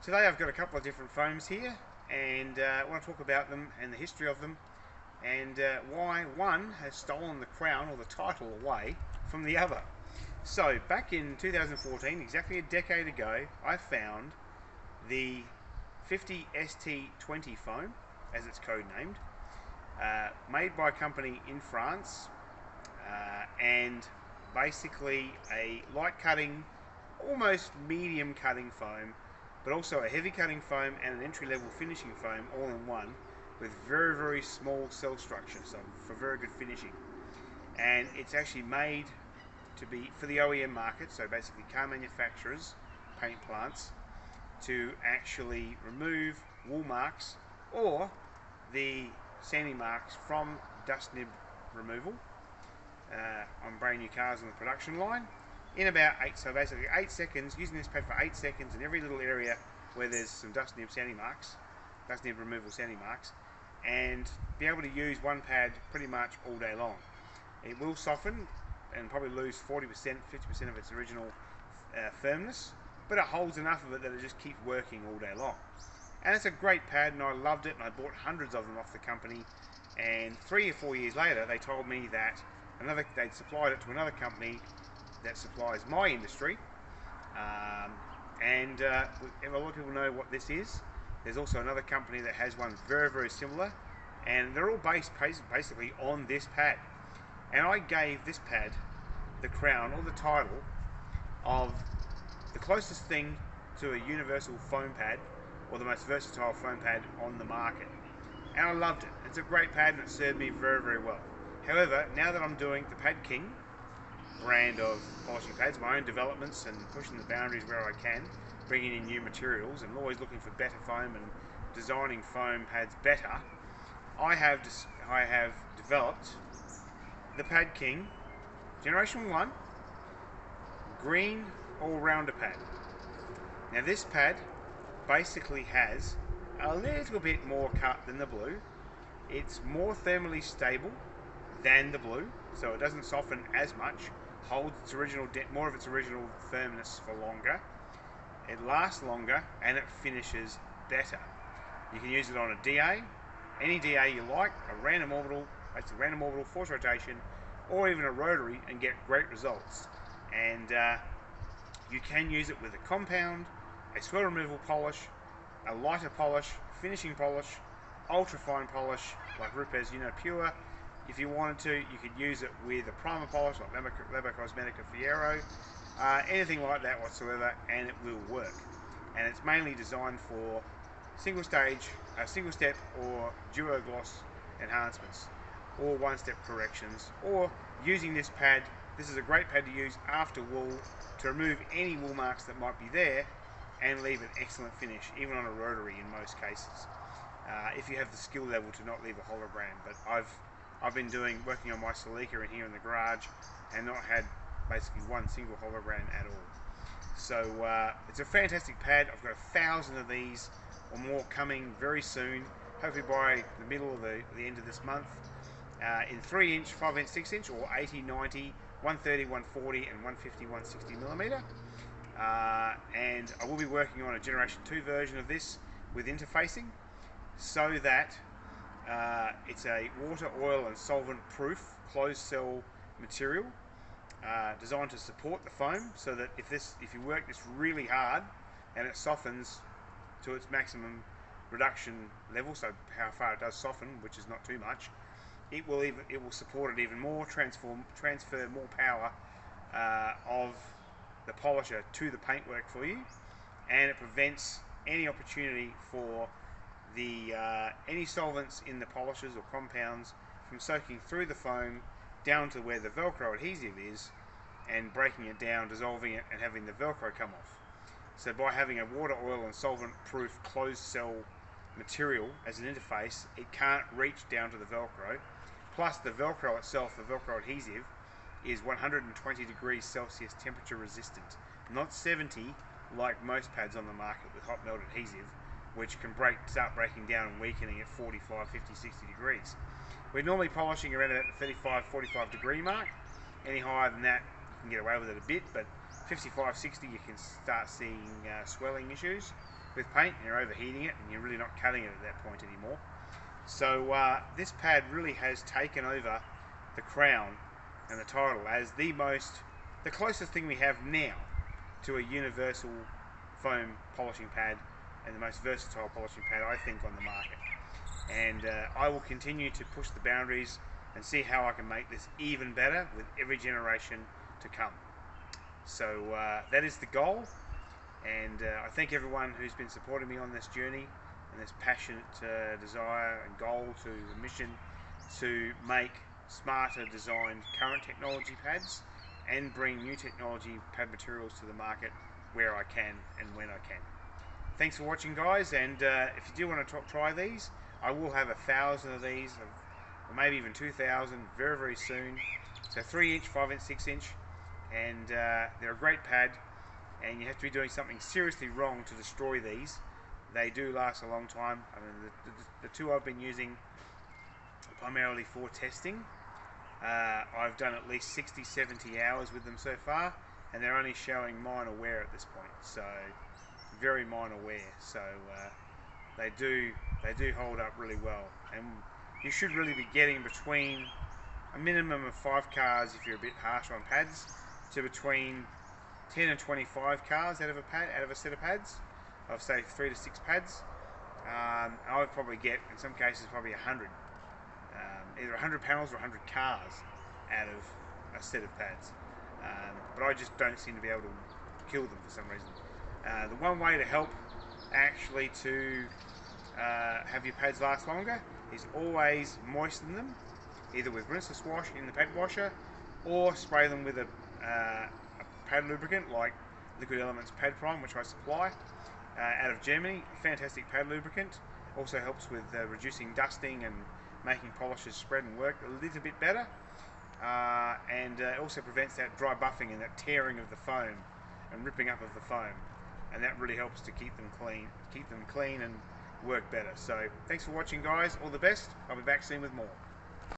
Today I've got a couple of different foams here, and I want to talk about them and the history of them, and why one has stolen the crown or the title away from the other. So back in 2014, exactly a decade ago, I found the 50 ST20 foam, as it's codenamed, made by a company in France, and basically a light cutting, almost medium cutting foam, but also a heavy cutting foam and an entry level finishing foam all in one, with very, very small cell structure, so for very good finishing. And it's actually made to be for the OEM market, so basically car manufacturers, paint plants, to actually remove wool marks or the sanding marks from dust nib removal on brand new cars on the production line in about 8 seconds, using this pad for 8 seconds in every little area where there's some dust nib removal sanding marks, and be able to use one pad pretty much all day long. It will soften and probably lose 40%, 50% of its original firmness, but it holds enough of it that it just keeps working all day long. And it's a great pad, and I loved it, and I bought hundreds of them off the company. And 3 or 4 years later, they told me that they'd supplied it to another company that supplies my industry, and a lot of people know what this is. There's also another company that has one very, very similar, and they're all based basically on this pad. And I gave this pad the crown or the title of the closest thing to a universal foam pad, or the most versatile foam pad on the market. And I loved it. It's a great pad, and it served me very, very well. However, now that I'm doing the Pad King brand of polishing pads, my own developments, and pushing the boundaries where I can, bringing in new materials, and always looking for better foam and designing foam pads better, I have developed the Pad King Generation 1 Green All-Rounder Pad. Now this pad basically has a little bit more cut than the blue. It's more thermally stable than the blue, so it doesn't soften as much, holds its original more of its original firmness for longer. It lasts longer, and it finishes better. You can use it on a DA, any DA you like, a random orbital, basically random orbital, force rotation, or even a rotary, and get great results. And you can use it with a compound, a swell removal polish, a lighter polish, finishing polish, ultra fine polish like Rupes Pure. If you wanted to, you could use it with a primer polish like Labo Cosmetica Fiero, anything like that whatsoever, and it will work. And it's mainly designed for single step or duo gloss enhancements, or one-step corrections, or using this pad. This is a great pad to use after wool to remove any wool marks that might be there and leave an excellent finish, even on a rotary in most cases, if you have the skill level to not leave a hologram. But I've been working on my Celica in here in the garage, and not had basically one single hologram at all. So it's a fantastic pad. I've got 1,000 of these or more coming very soon, hopefully by the middle of the end of this month, in 3-inch, 5-inch, 6-inch, or 80, 90, 130, 140, and 150, 160 millimeter. And I will be working on a Generation 2 version of this with interfacing, so that it's a water, oil, and solvent proof closed cell material, designed to support the foam, so that if you work this really hard and it softens to its maximum reduction level, so how far it does soften, which is not too much, it will support it even more, transfer more power of the polisher to the paintwork for you, and it prevents any opportunity for any solvents in the polishes or compounds from soaking through the foam down to where the Velcro adhesive is, and breaking it down, dissolving it, and having the Velcro come off. So by having a water, oil, and solvent proof closed cell material as an interface, it can't reach down to the Velcro. Plus the Velcro itself, the Velcro adhesive, is 120 degrees Celsius temperature resistant, not 70 like most pads on the market with hot melt adhesive, which can start breaking down and weakening at 45, 50, 60 degrees. We're normally polishing around about the 35, 45 degree mark. Any higher than that, you can get away with it a bit, but 55, 60, you can start seeing swelling issues. with paint, you're overheating it and you're really not cutting it at that point anymore. So this pad really has taken over the crown and the title as the closest thing we have now to a universal foam polishing pad and the most versatile polishing pad I think on the market. And I will continue to push the boundaries and see how I can make this even better with every generation to come. So that is the goal, and I thank everyone who's been supporting me on this journey and this passionate desire and goal to the mission to make smarter designed current technology pads and bring new technology pad materials to the market where I can and when I can. Thanks for watching, guys, and if you do want to try these, I will have 1,000 of these, or maybe even 2,000 very, very soon. So 3-inch, 5-inch, 6-inch, and they're a great pad, and you have to be doing something seriously wrong to destroy these. They do last a long time. I mean, the two I've been using primarily for testing, I've done at least 60-70 hours with them so far, and they're only showing minor wear at this point, so very minor wear. So they do hold up really well, and you should really be getting between a minimum of 5 cars if you're a bit harsh on pads, to between 10 and 25 cars out of a set of pads, of say 3 to 6 pads. I would probably get, in some cases, probably 100, either 100 panels or 100 cars out of a set of pads. But I just don't seem to be able to kill them for some reason. The one way to help actually to have your pads last longer is always moisten them, either with rinseless wash in the pad washer, or spray them with a pad lubricant like Liquid Elements Pad Prime, which I supply out of Germany. Fantastic pad lubricant. Also helps with reducing dusting and making polishes spread and work a little bit better. And also prevents that dry buffing and that tearing of the foam and ripping up of the foam. And that really helps to keep them clean and work better. So thanks for watching, guys. All the best. I'll be back soon with more.